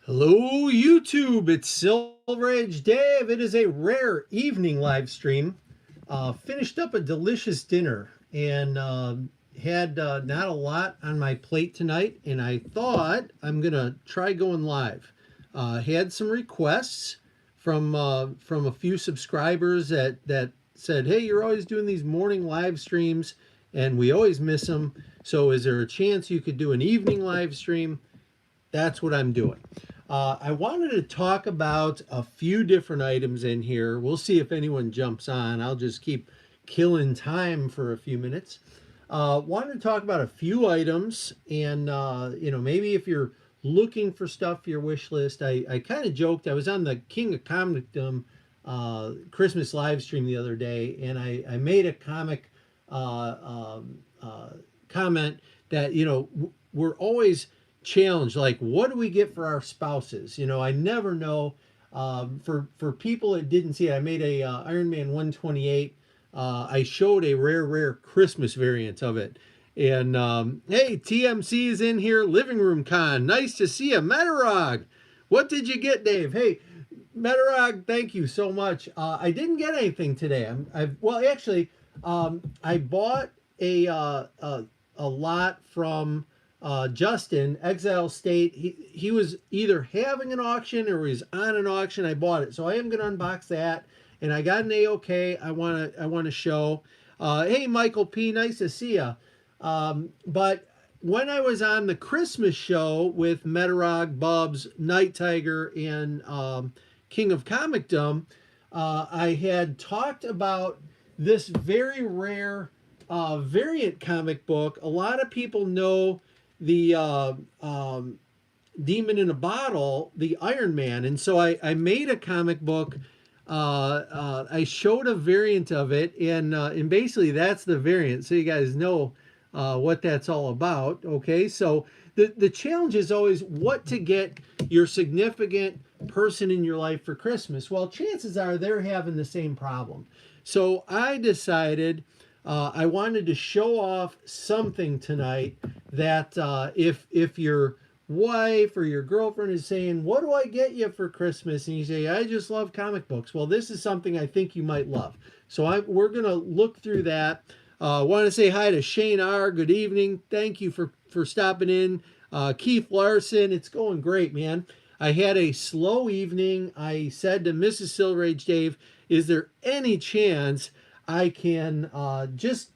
Hello, YouTube. It's Silver Age Dave. It is a rare evening live stream. Finished up a delicious dinner and had not a lot on my plate tonight, and I thought I'm gonna try going live. Had some requests from a few subscribers that said, "Hey, you're always doing these morning live streams, and we always miss them. So, is there a chance you could do an evening live stream?" That's what I'm doing. I wanted to talk about a few different items in here. We'll see if anyone jumps on. I'll just keep killing time for a few minutes. Wanted to talk about a few items, and maybe if you're looking for stuff for your wish list, I kind of joked. I was on the King of Comicdom Christmas live stream the other day, and I made a comic comment that we're always challenge, like, what do we get for our spouses? I never know. For people that didn't see it, I made a Iron Man 128. I showed a rare Christmas variant of it. And hey, TMC is in here. Living Room Con, nice to see you. Metarog, what did you get, Dave? Hey, Metarog, thank you so much. I didn't get anything today. I bought a lot from Justin, Exile State. He was either having an auction or he was on an auction. I bought it, so I am going to unbox that. And I got an AOK. I want to show. Hey, Michael P, nice to see you. But when I was on the Christmas show with Metarog, Bubs, Night Tiger, and King of Comicdom, I had talked about this very rare variant comic book. A lot of people know the Demon in a Bottle, the Iron Man, and so I made a comic book. I showed a variant of it, and basically that's the variant, so you guys know what that's all about. Okay, so the challenge is always what to get your significant person in your life for Christmas. Well, chances are they're having the same problem. So I decided I wanted to show off something tonight that if your wife or your girlfriend is saying, "What do I get you for Christmas?" and you say, "I just love comic books," well, this is something I think you might love. So we're going to look through that. I want to say hi to Shane R. Good evening. Thank you for stopping in. Keith Larson, it's going great, man. I had a slow evening. I said to Mrs. Silverage, Dave, is there any chance I can just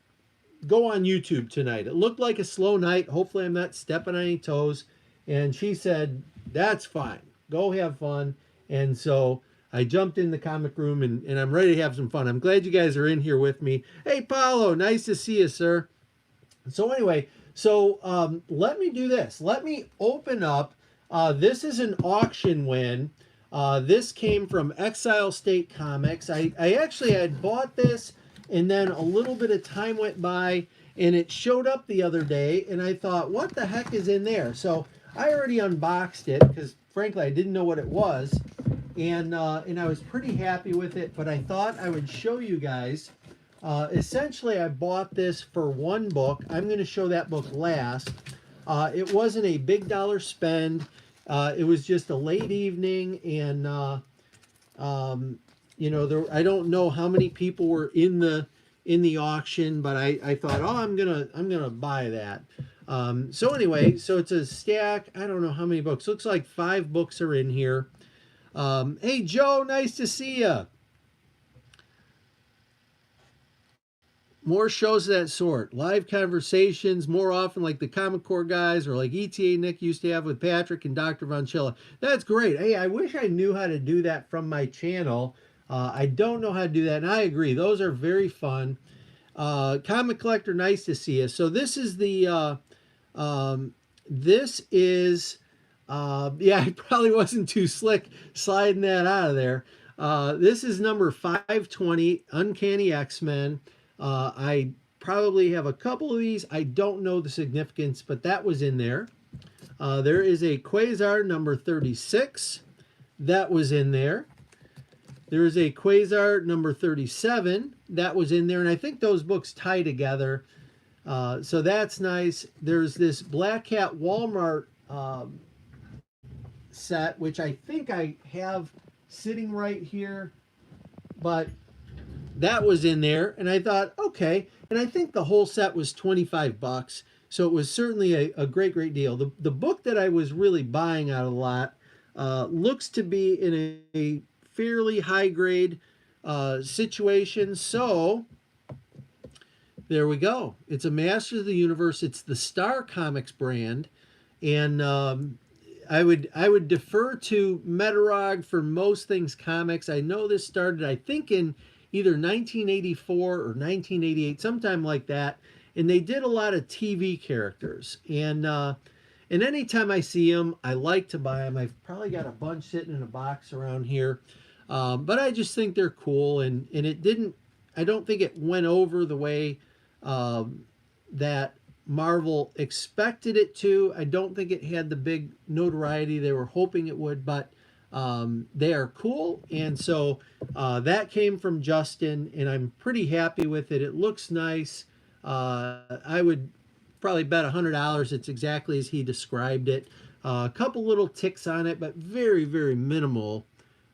go on YouTube tonight? It looked like a slow night. Hopefully I'm not stepping on any toes. And she said, that's fine. Go have fun. And so I jumped in the comic room, and I'm ready to have some fun. I'm glad you guys are in here with me. Hey, Paulo, nice to see you, sir. So anyway, let me do this. Let me open up. This is an auction win. This came from Exile State Comics. I actually had bought this, and then a little bit of time went by, and it showed up the other day, and I thought, what the heck is in there? So I already unboxed it because, frankly, I didn't know what it was, and I was pretty happy with it, but I thought I would show you guys. Essentially, I bought this for one book. I'm going to show that book last. It wasn't a big dollar spend. It was just a late evening, and I don't know how many people were in the auction, but I thought, oh, I'm gonna buy that. So anyway, so it's a stack. I don't know how many books. Looks like 5 books are in here. Hey, Joe, nice to see you. More shows of that sort. Live conversations more often, like the Comic Core guys, or like ETA Nick used to have with Patrick and Dr. Vonchilla. That's great. Hey, I wish I knew how to do that from my channel. I don't know how to do that, and I agree. Those are very fun. Comic Collector, nice to see you. So this is the, yeah, I probably wasn't too slick sliding that out of there. This is number 520, Uncanny X-Men. I probably have a couple of these. I don't know the significance, but that was in there. There is a Quasar number 36. That was in there. There is a Quasar number 37. That was in there. And I think those books tie together. So that's nice. There's this Black Cat Walmart set, which I think I have sitting right here, but that was in there, and I thought, okay. And I think the whole set was 25 bucks. So it was certainly a great deal. The book that I was really buying out of the lot looks to be in a fairly high grade situation. So there we go. It's a Masters of the Universe. It's the Star Comics brand. And I would defer to Metarog for most things comics. I know this started, I think, in either 1984 or 1988, sometime like that. And they did a lot of TV characters. And anytime I see them, I like to buy them. I've probably got a bunch sitting in a box around here. But I just think they're cool. And it didn't, I don't think it went over the way that Marvel expected it to. I don't think it had the big notoriety they were hoping it would, but they are cool. And so that came from Justin, and I'm pretty happy with it. It looks nice. I would probably bet $100 it's exactly as he described it. A couple little ticks on it, but very minimal.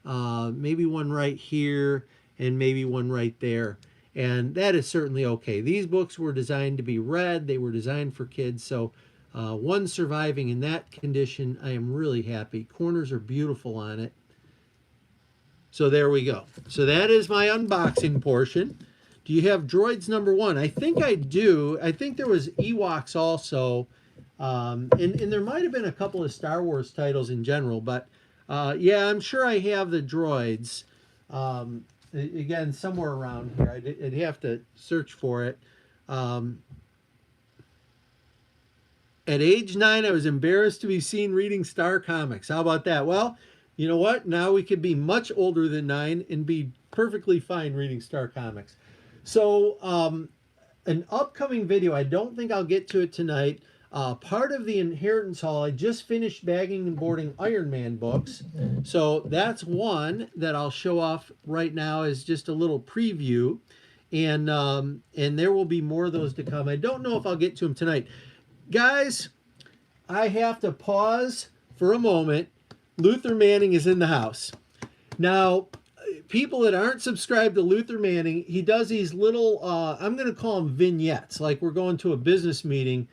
Maybe one right here and maybe one right there. And that is certainly okay. These books were designed to be read. They were designed for kids. So one surviving in that condition, I am really happy. Corners are beautiful on it. So there we go. So that is my unboxing portion. Do you have Droids #1? I think I do. I think there was Ewoks also. And there might have been a couple of Star Wars titles in general. But yeah, I'm sure I have the Droids. Again, somewhere around here. I'd have to search for it. At age 9, I was embarrassed to be seen reading Star Comics. How about that? Well, you know what? Now we could be much older than 9 and be perfectly fine reading Star Comics. So, an upcoming video, I don't think I'll get to it tonight. Part of the inheritance haul, I just finished bagging and boarding Iron Man books. So that's one that I'll show off right now as just a little preview. And there will be more of those to come. I don't know if I'll get to them tonight. Guys, I have to pause for a moment. Luther Manning is in the house. Now, people that aren't subscribed to Luther Manning, he does these little, I'm going to call them vignettes, like we're going to a business meeting.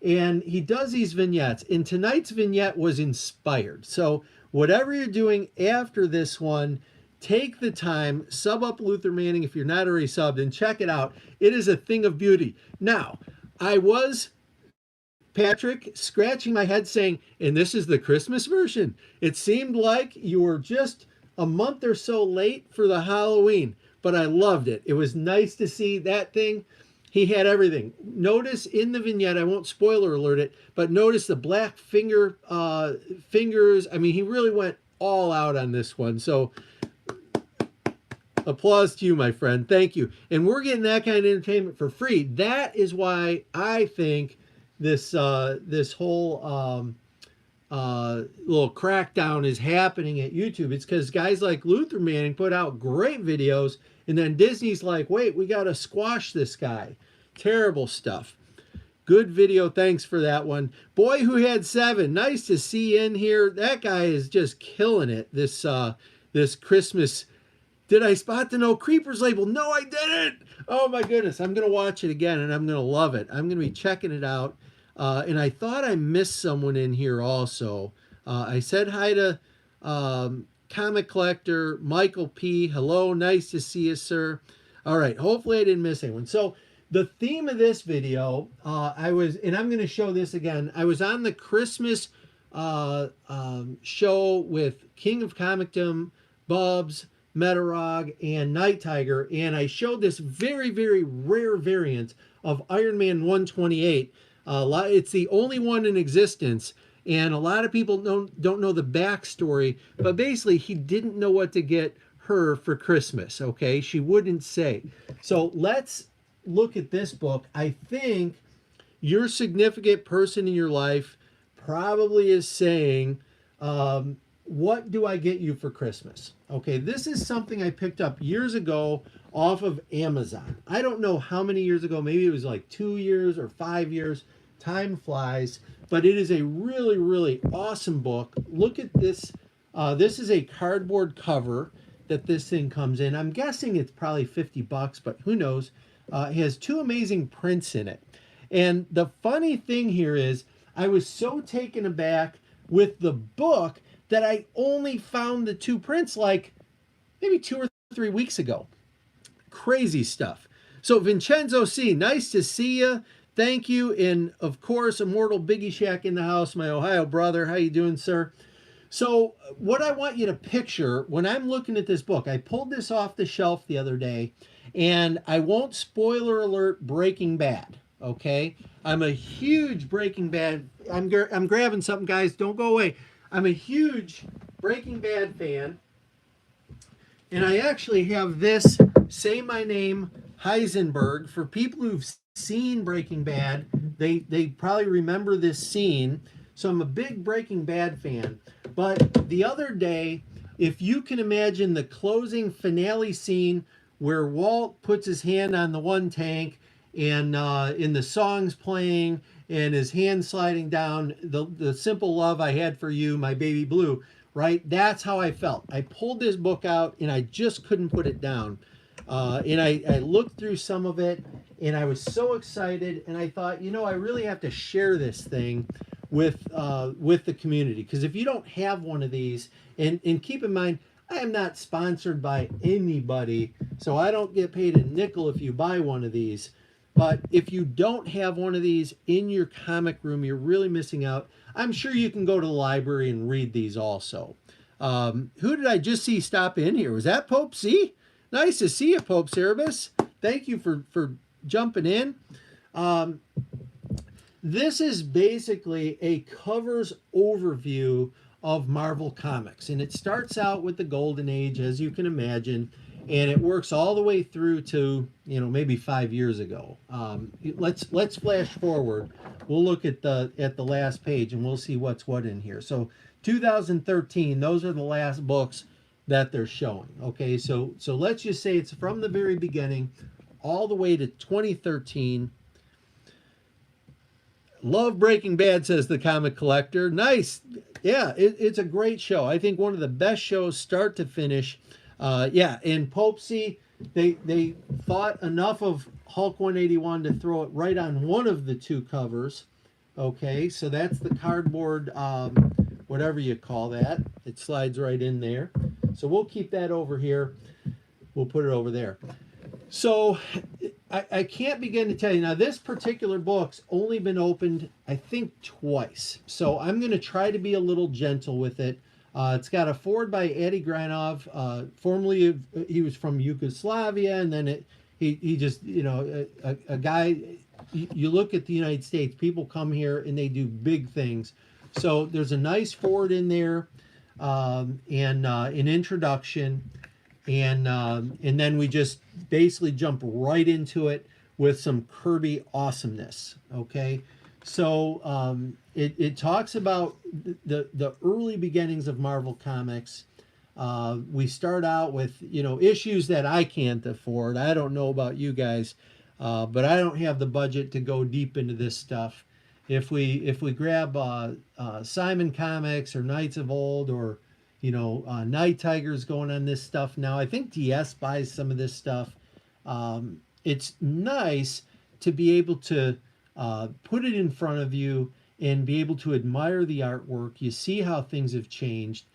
And he does these vignettes. And tonight's vignette was inspired. So whatever you're doing after this one, take the time, sub up Luther Manning if you're not already subbed, and check it out. It is a thing of beauty. Now, I was, Patrick, scratching my head saying, and this is the Christmas version. It seemed like you were just a month or so late for the Halloween, but I loved it. It was nice to see that thing. He had everything. Notice in the vignette, I won't spoiler alert it, but notice the black fingers. I mean, he really went all out on this one. So applause to you, my friend. Thank you. And we're getting that kind of entertainment for free. That is why I think this this whole little crackdown is happening at YouTube. It's because guys like Luther Manning put out great videos, and then Disney's like, wait, we got to squash this guy. Terrible stuff. Good video. Thanks for that one. Boy Who Had 7. Nice to see in here. That guy is just killing it this this Christmas. Did I spot the No Creepers label? No, I didn't. Oh, my goodness. I'm going to watch it again, and I'm going to love it. I'm going to be checking it out. And I thought I missed someone in here also. I said hi to Comic Collector Michael P. Hello, nice to see you, sir. All right, hopefully I didn't miss anyone. So the theme of this video, and I'm going to show this again. I was on the Christmas show with King of Comicdom, Bubs, Metarog, and Night Tiger, and I showed this very rare variant of Iron Man 128. It's the only one in existence, and a lot of people don't know the backstory, but basically he didn't know what to get her for Christmas, okay? She wouldn't say. So let's look at this book. I think your significant person in your life probably is saying, what do I get you for Christmas? Okay, this is something I picked up years ago off of Amazon. I don't know how many years ago, maybe it was like 2 years or 5 years. Time flies. but it is a really, really awesome book. Look at this. This is a cardboard cover that this thing comes in. I'm guessing it's probably $50, but who knows? It has two amazing prints in it. And the funny thing here is, I was so taken aback with the book that I only found the two prints like maybe 2 or 3 weeks ago. Crazy stuff. So Vincenzo C., nice to see you. Thank you. And of course, Immortal Biggie Shack in the house, my Ohio brother. How you doing, sir? So what I want you to picture when I'm looking at this book, I pulled this off the shelf the other day, and I won't spoiler alert Breaking Bad, okay? I'm a huge Breaking Bad, I'm grabbing something, guys, don't go away. I'm a huge Breaking Bad fan, and I actually have this Say My Name Heisenberg. For people who've seen Breaking Bad, they probably remember this scene. So I'm a big Breaking Bad fan. But the other day, if you can imagine the closing finale scene where Walt puts his hand on the one tank and in the song's playing and his hand sliding down, the simple love I had for you, my baby blue, right? That's how I felt. I pulled this book out and I just couldn't put it down. And I looked through some of it and I was so excited, and I thought, you know, I really have to share this thing with the community, because if you don't have one of these, and keep in mind, I am not sponsored by anybody, so I don't get paid a nickel if you buy one of these. But if you don't have one of these in your comic room, you're really missing out. I'm sure you can go to the library and read these also. Who did I just see stop in here? Was that Pope C? Nice to see you, Pope Cerebus. Thank you for jumping in. This is basically a covers overview of Marvel Comics, and it starts out with the Golden Age, as you can imagine, and it works all the way through to, you know, maybe 5 years ago. Let's flash forward. We'll look at the last page, and we'll see what's what in here. So 2013, those are the last books that they're showing. Okay, so let's just say it's from the very beginning all the way to 2013. Love Breaking Bad, says the comic collector. Nice. Yeah, it's a great show. I think one of the best shows start to finish. Yeah, and Pope C, they thought enough of Hulk 181 to throw it right on one of the two covers. Okay, so that's the cardboard, whatever you call that. It slides right in there. So we'll keep that over here. We'll put it over there. So I can't begin to tell you. Now, this particular book's only been opened, I think, twice. So I'm going to try to be a little gentle with it. It's got a foreword by Eddie Granov. Formerly, he was from Yugoslavia, and then he just, you know, a guy, you look at the United States, people come here and they do big things. So there's a nice foreword in there, and an introduction. And then we just basically jump right into it with some Kirby awesomeness. Okay, so it talks about the early beginnings of Marvel Comics. We start out with, you know, issues that I can't afford. I don't know about you guys, but I don't have the budget to go deep into this stuff. If we grab Simon Comics or Knights of Old, or you know, Night Tiger's going on this stuff now. I think DS buys some of this stuff. It's nice to be able to put it in front of you and be able to admire the artwork. You see how things have changed.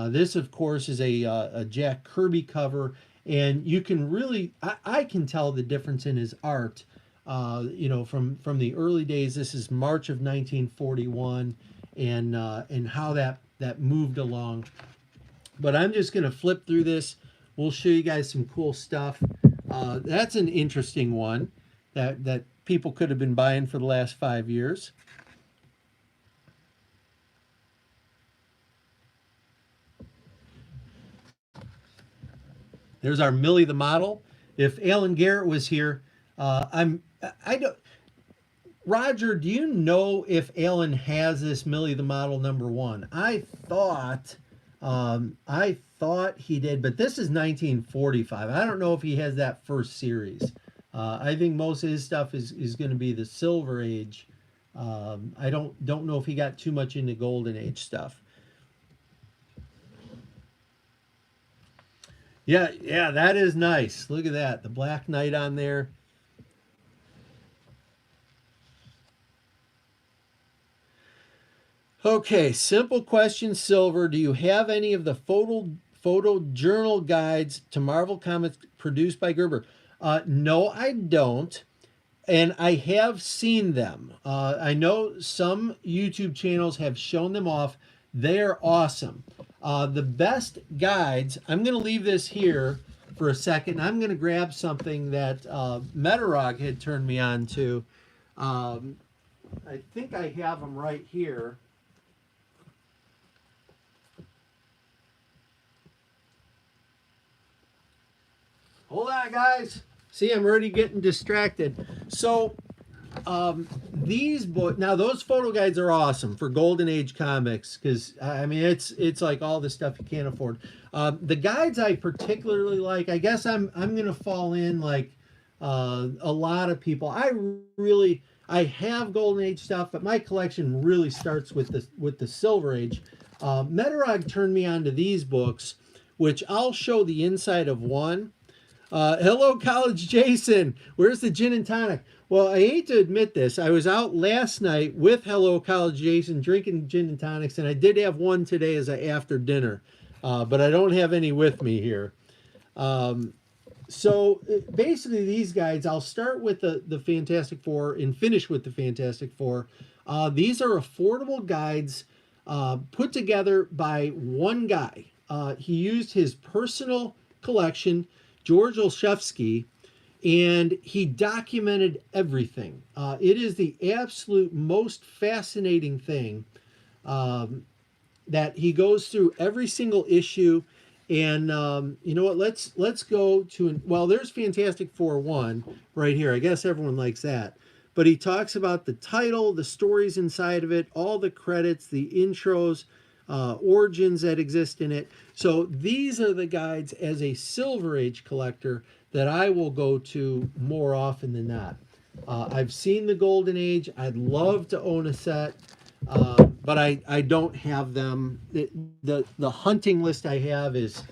This, of course, is a Jack Kirby cover, and you can really, I can tell the difference in his art. You know, from the early days. This is March of 1941, and how that moved along. But I'm just going to flip through this. We'll show you guys some cool stuff. That's an interesting one that people could have been buying for the last 5 years. There's our Millie the Model. If Alan Garrett was here, I don't. Roger, do you know if Alan has this Millie the Model #1? I thought he did, but this is 1945. I don't know if he has that first series. I think most of his stuff is going to be the Silver Age I don't know if he got too much into Golden Age stuff. Yeah, yeah, that is nice. Look at that, the Black Knight on there. Okay, simple question, Silver. Do you have any of the photo journal guides to Marvel Comics produced by Gerber? No, I don't. And I have seen them. I know some YouTube channels have shown them off. They're awesome. The best guides, I'm going to leave this here for a second. I'm going to grab something that Metarog had turned me on to. Um, I think I have them right here. Hold on, guys. See, I'm already getting distracted. So, these books now, those photo guides are awesome for Golden Age comics because I mean it's like all the stuff you can't afford. The guides I particularly like, I guess I'm gonna fall in like a lot of people. I have Golden Age stuff, but my collection really starts with the Silver Age. Metarog turned me on to these books, which I'll show the inside of one. Hello, College Jason. Where's the gin and tonic? Well, I hate to admit this. I was out last night with Hello, College Jason, drinking gin and tonics, and I did have one today as a after dinner, but I don't have any with me here. Um, so basically, these guides, I'll start with the Fantastic Four and finish with the Fantastic Four. These are affordable guides put together by one guy. He used his personal collection, George Olszewski, and he documented everything. It is the absolute most fascinating thing that he goes through every single issue. And you know what? Let's go to well. There's Fantastic Four 1 right here. I guess everyone likes that. But he talks about the title, the stories inside of it, all the credits, the intros, origins that exist in it. So these are the guides as a Silver Age collector that I will go to more often than not. I've seen the Golden Age. I'd love to own a set, but I don't have them. The hunting list I have is,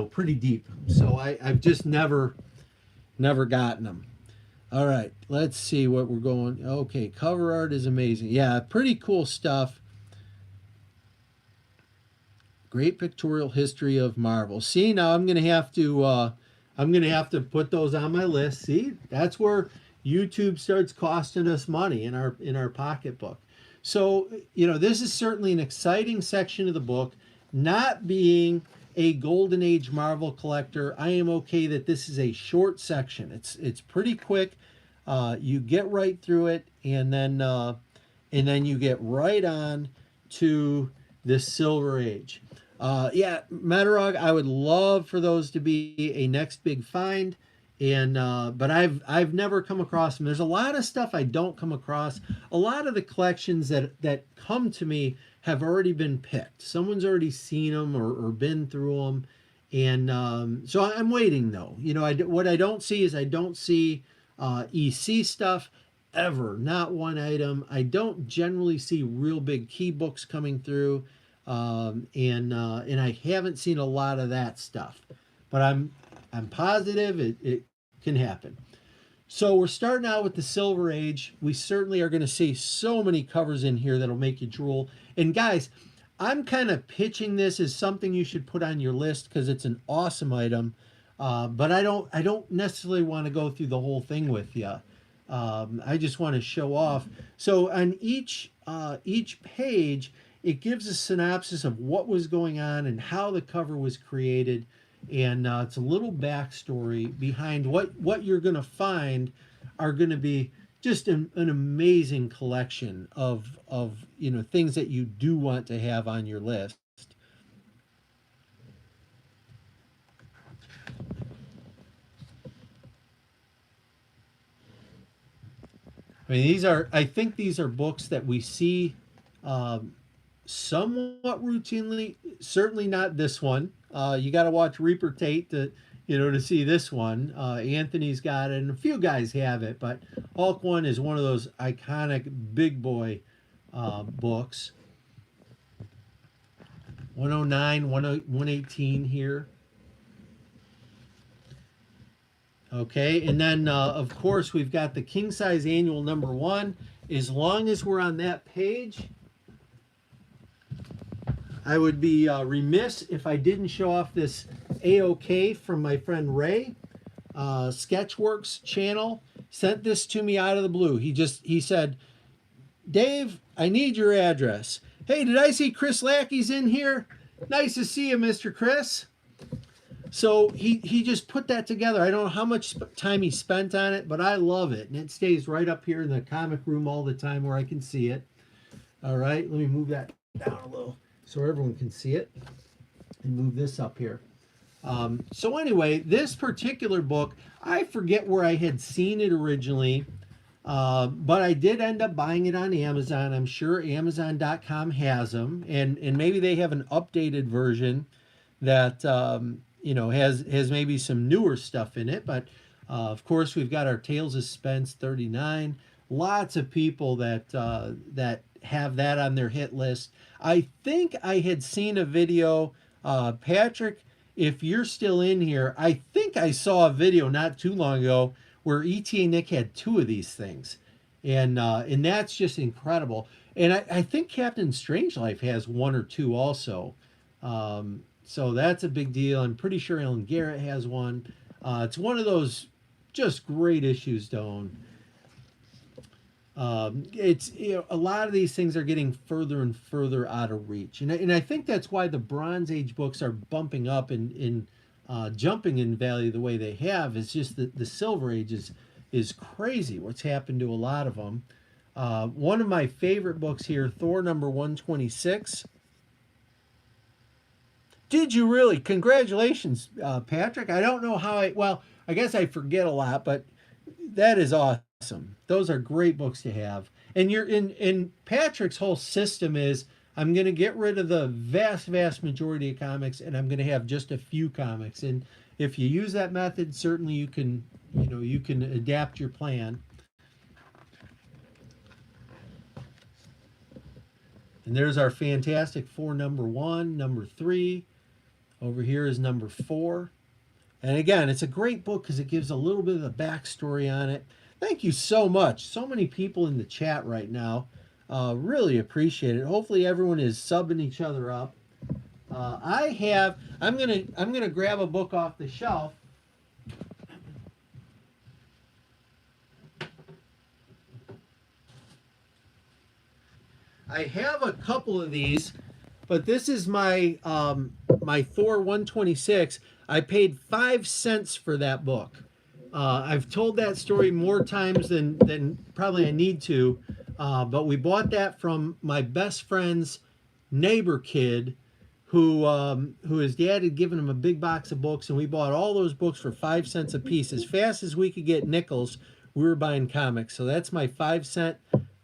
pretty deep. So I've just never gotten them. All right, let's see what we're going. Okay, cover art is amazing. Yeah, pretty cool stuff. Great pictorial history of Marvel. See, now I'm gonna have to put those on my list. See, that's where YouTube starts costing us money in our pocketbook. So this is certainly an exciting section of the book. Not being a Golden Age Marvel collector, I am okay that this is a short section. It's pretty quick. You get right through it, and then you get right on to the Silver Age. Yeah, Matarog, I would love for those to be a next big find, and but I've never come across them. There's a lot of stuff I don't come across. A lot of the collections that come to me have already been picked. Someone's already seen them or been through them, and so I'm waiting though. What I don't see is I don't see EC stuff ever. Not one item. I don't generally see real big key books coming through. And I haven't seen a lot of that stuff, but I'm positive it can happen. So we're starting out with the Silver Age. We certainly are going to see so many covers in here that'll make you drool. And guys, I'm kind of pitching this as something you should put on your list because it's an awesome item. But I don't necessarily want to go through the whole thing with you. I just want to show off. So on each page, it gives a synopsis of what was going on and how the cover was created, and it's a little backstory behind what you're going to find are going to be just an amazing collection of things that you do want to have on your list. I mean, I think these are books that we see somewhat routinely. Certainly not this one. You got to watch Reaper Tate to to see this one. Anthony's got it, and a few guys have it, but Hulk 1 is one of those iconic big boy books. 109, 118 here. Okay, and then of course we've got the king size annual #1. As long as we're on that page, I would be remiss if I didn't show off this AOK from my friend Ray, Sketchworks channel. Sent this to me out of the blue. He said, Dave, I need your address. Hey, did I see Chris Lackey's in here? Nice to see you, Mr. Chris. So he just put that together. I don't know how much time he spent on it, but I love it. And it stays right up here in the comic room all the time where I can see it. All right, let me move that down a little so everyone can see it. And move this up here. So anyway, this particular book, I forget where I had seen it originally, but I did end up buying it on Amazon. I'm sure Amazon.com has them, and maybe they have an updated version that has maybe some newer stuff in it. But of course, we've got our Tales of Suspense 39. Lots of people that have that on their hit list. I think I had seen a video, Patrick, if you're still in here, I think I saw a video not too long ago where ETA Nick had 2 of these things. And that's just incredible. And I think Captain Strangelife has 1 or 2 also. So that's a big deal. I'm pretty sure Ellen Garrett has 1. It's one of those just great issues to own. It's a lot of these things are getting further and further out of reach, and I think that's why the Bronze Age books are bumping up and jumping in value the way they have. It's just that the Silver Age is crazy. What's happened to a lot of them. One of my favorite books here, Thor #126. Did you really? Congratulations, Patrick. I don't know how I guess I forget a lot, but that is awesome. Those are great books to have. And you're in Patrick's whole system is I'm going to get rid of the vast majority of comics, and I'm going to have just a few comics. And if you use that method, certainly you can adapt your plan. And there's our Fantastic Four #1, #3. Over here is #4. And again, it's a great book because it gives a little bit of the backstory on it. Thank you so much. So many people in the chat right now. Really appreciate it. Hopefully everyone is subbing each other up. I'm gonna grab a book off the shelf. I have a couple of these, but this is my my Thor 126. I paid 5 cents for that book. I've told that story more times than probably I need to, but we bought that from my best friend's neighbor kid, who his dad had given him a big box of books, and we bought all those books for 5 cents a piece. As fast as we could get nickels, we were buying comics. So that's my 5-cent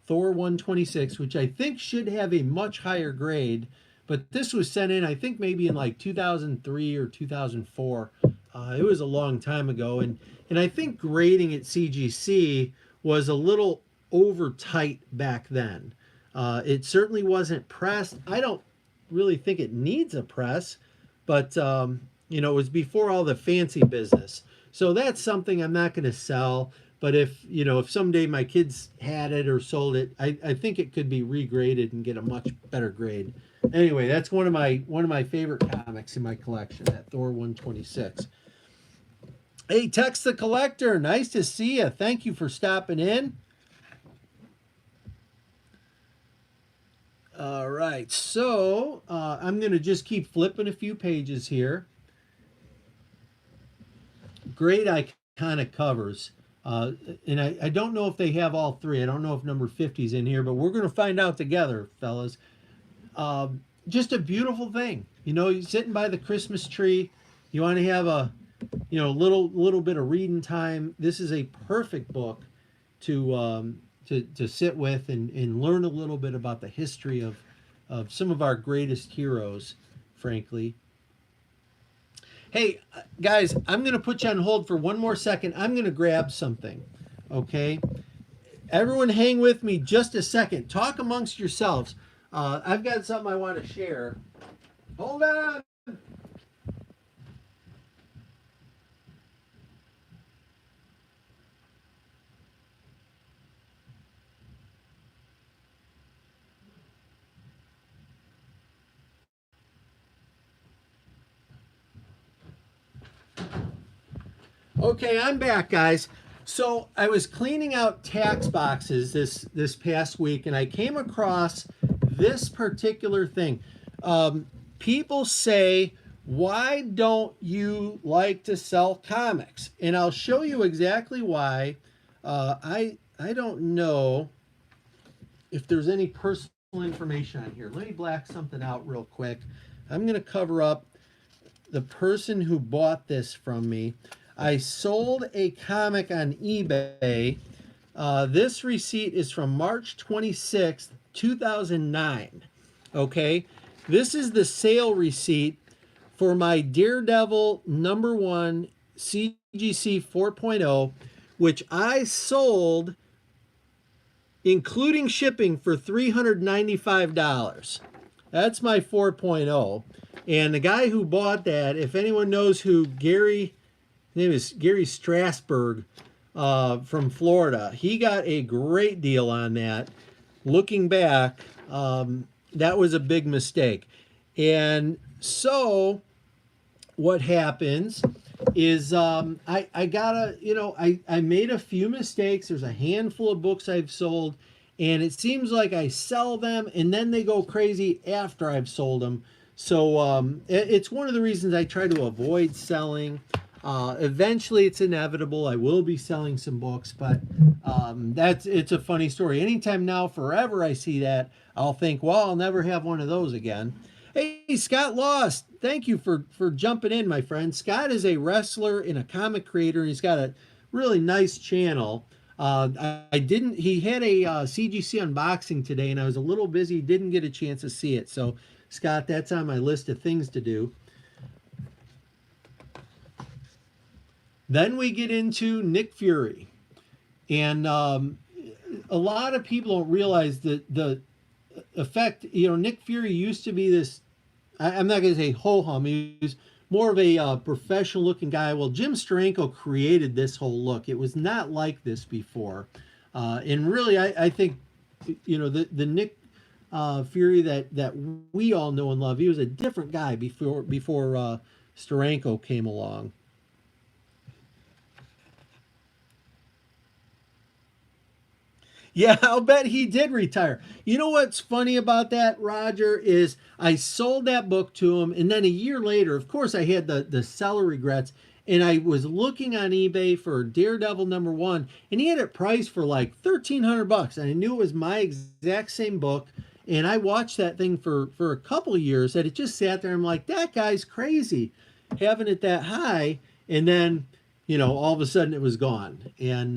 Thor 126, which I think should have a much higher grade. But this was sent in, I think maybe in like 2003 or 2004. It was a long time ago. And I think grading at CGC was a little over tight back then. It certainly wasn't pressed. I don't really think it needs a press, but it was before all the fancy business. So that's something I'm not going to sell. But if someday my kids had it or sold it, I think it could be regraded and get a much better grade. Anyway, that's one of my favorite comics in my collection, that Thor 126. Hey, Tex the Collector, nice to see you. Thank you for stopping in. All right, so I'm going to just keep flipping a few pages here. Great iconic covers. And I don't know if they have all 3. I don't know if number 50 is in here, but we're going to find out together, fellas. Just a beautiful thing. You're sitting by the Christmas tree. You want to have a little bit of reading time. This is a perfect book to sit with and learn a little bit about the history of some of our greatest heroes, frankly. Hey, guys, I'm going to put you on hold for one more second. I'm going to grab something. Okay? Everyone hang with me just a second. Talk amongst yourselves. I've got something I want to share. Hold on. Okay, I'm back, guys. So I was cleaning out tax boxes this past week, and I came across this particular thing. People say, "Why don't you like to sell comics?" And I'll show you exactly why. I don't know if there's any personal information on here. Let me black something out real quick. I'm going to cover up the person who bought this from me. I sold a comic on eBay. This receipt is from March 26th, 2009. Okay, this is the sale receipt for my Daredevil #1 CGC 4.0, which I sold including shipping for $395. That's my 4.0. And the guy who bought that, if anyone knows who Gary, his name is Gary Strasberg from Florida, he got a great deal on that. Looking back, that was a big mistake. And so what happens is I gotta, I made a few mistakes. There's a handful of books I've sold, and it seems like I sell them and then they go crazy after I've sold them. So it's one of the reasons I try to avoid selling. Eventually, it's inevitable. I will be selling some books, but it's a funny story. Anytime now, forever, I see that, I'll think, well, I'll never have one of those again. Hey, Scott Lost, thank you for jumping in, my friend. Scott is a wrestler and a comic creator, and he's got a really nice channel. I didn't. He had a CGC unboxing today, and I was a little busy. Didn't get a chance to see it. So, Scott, that's on my list of things to do. Then we get into Nick Fury, and a lot of people don't realize that the effect. Nick Fury used to be this. I'm not going to say ho hum. He was more of a professional looking guy. Well, Jim Steranko created this whole look. It was not like this before, and really, I think the Nick Fury that we all know and love. He was a different guy before Steranko came along. Yeah, I'll bet he did retire. You know what's funny about that, Roger, is I sold that book to him, and then a year later, of course, I had the seller regrets, and I was looking on eBay for Daredevil #1, and he had it priced for like $1,300, and I knew it was my exact same book, and I watched that thing for a couple of years, and it just sat there. I'm like, that guy's crazy, having it that high, and then all of a sudden it was gone. And,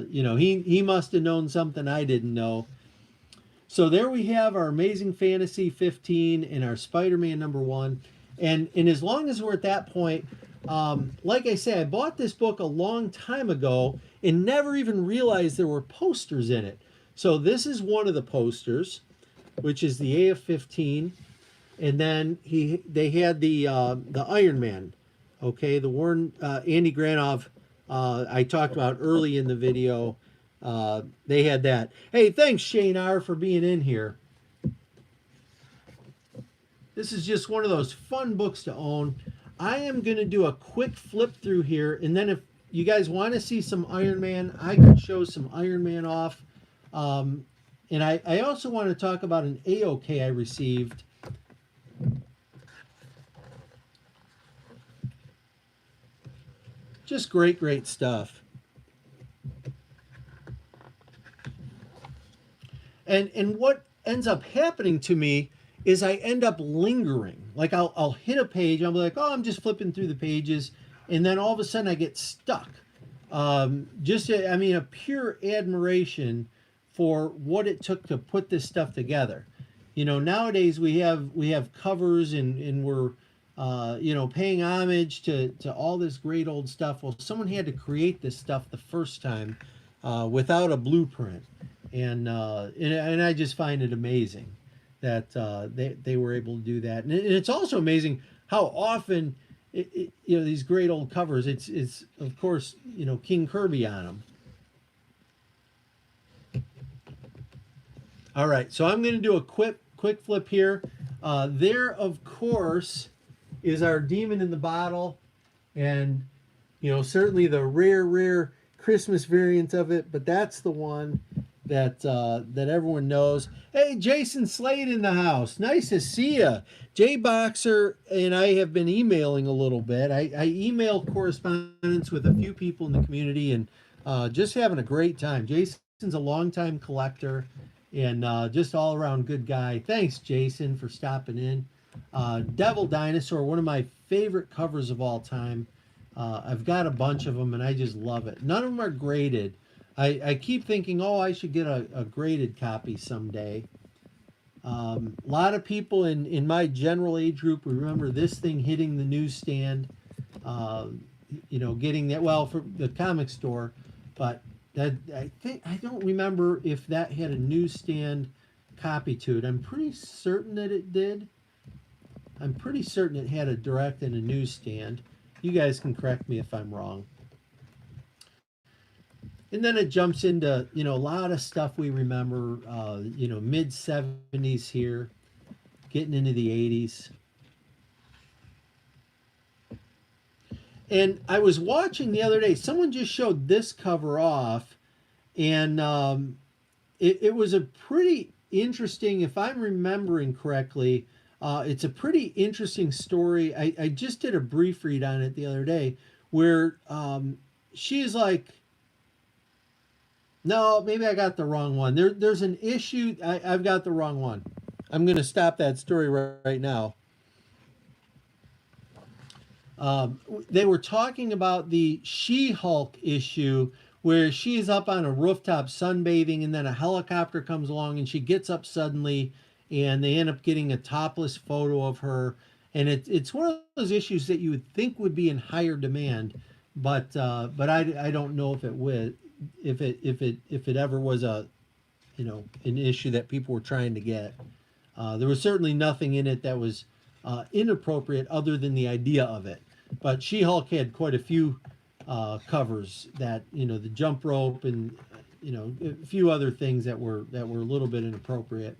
he must have known something I didn't know. So there we have our Amazing Fantasy 15 and our Spider-Man #1. And as long as we're at that point, like I say, I bought this book a long time ago and never even realized there were posters in it. So this is one of the posters, which is the AF-15. And then they had the Iron Man. Okay, the Warren Andy Granov I talked about early in the video. They had that. Hey, thanks Shane R for being in here. This is just one of those fun books to own. I am going to do a quick flip through here, and then if you guys want to see some Iron Man, I can show some Iron Man off. And I also want to talk about an AOK I received. Just great stuff. And what ends up happening to me is I end up lingering. Like I'll hit a page, I'll be like, oh, I'm just flipping through the pages, and then all of a sudden I get stuck. A pure admiration for what it took to put this stuff together. Nowadays we have covers and we're paying homage to all this great old stuff. Well, someone had to create this stuff the first time without a blueprint, and I just find it amazing that they were able to do that. And it's also amazing how often these great old covers. It's of course King Kirby on them. All right, so I'm going to do a quick flip here. There, of course, is our Demon in the Bottle, and certainly the rare Christmas variant of it. But that's the one that everyone knows. Hey, Jason Slade in the house. Nice to see you. Jay Boxer and I have been emailing a little bit. I email correspondence with a few people in the community, and just having a great time. Jason's a longtime collector and just all around good guy. Thanks, Jason, for stopping in. Devil Dinosaur, one of my favorite covers of all time. I've got a bunch of them, and I just love it. None of them are graded. I keep thinking, oh, I should get a graded copy someday. A lot of people in my general age group remember this thing hitting the newsstand, getting that, well, for the comic store, but that I don't remember if that had a newsstand copy to it. I'm pretty certain that it did. I'm pretty certain it had a direct and a newsstand. You guys can correct me if I'm wrong. And then it jumps into, a lot of stuff we remember, mid 70s here, getting into the 80s. And I was watching the other day, someone just showed this cover off, and it was a pretty interesting, if I'm remembering correctly, it's a pretty interesting story. I just did a brief read on it the other day, where she's like, no, maybe I got the wrong one. There's an issue. I've got the wrong one. I'm going to stop that story right now. They were talking about the She-Hulk issue where she's up on a rooftop sunbathing, and then a helicopter comes along and she gets up suddenly, and they end up getting a topless photo of her. And it's one of those issues that you would think would be in higher demand, but I don't know if it would. If it ever was an issue that people were trying to get. There was certainly nothing in it that was inappropriate other than the idea of it. But She-Hulk had quite a few covers that, the jump rope and a few other things that were a little bit inappropriate.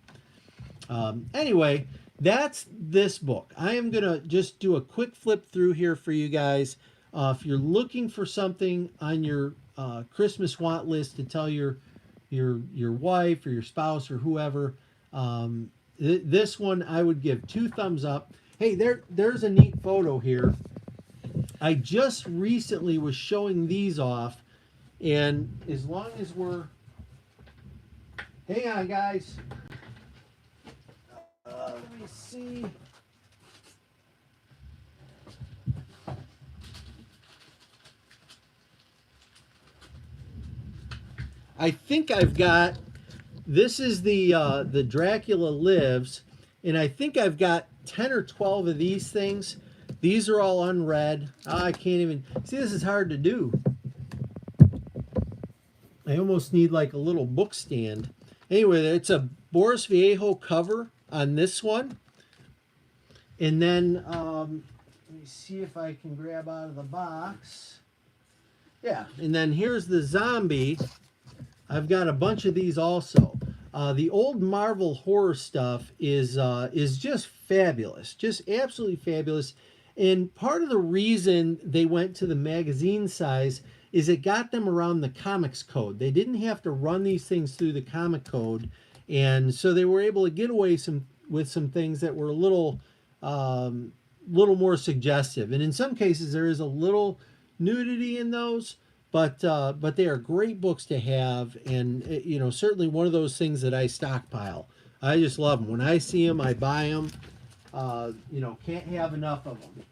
Anyway, that's this book. I am gonna just do a quick flip through here for you guys. If you're looking for something on your Christmas want list to tell your wife or your spouse or whoever, this one I would give 2 thumbs up. Hey, there's a neat photo here. I just recently was showing these off, and as long as we're, hang on guys, let me see. I think I've got, this is the Dracula Lives, and I think I've got 10 or 12 of these things. These are all unread. I can't even, see, this is hard to do. I almost need like a little book stand. Anyway, it's a Boris Vallejo cover on this one. And then, let me see if I can grab out of the box. Yeah, and then here's the zombie. I've got a bunch of these also. The old Marvel horror stuff is just fabulous, just absolutely fabulous. And part of the reason they went to the magazine size is it got them around the comics code. They didn't have to run these things through the comic code, and so they were able to get away with some things that were a little more suggestive. And in some cases, there is a little nudity in those. But they are great books to have, and certainly one of those things that I stockpile. I just love them. When I see them, I buy them. Can't have enough of them.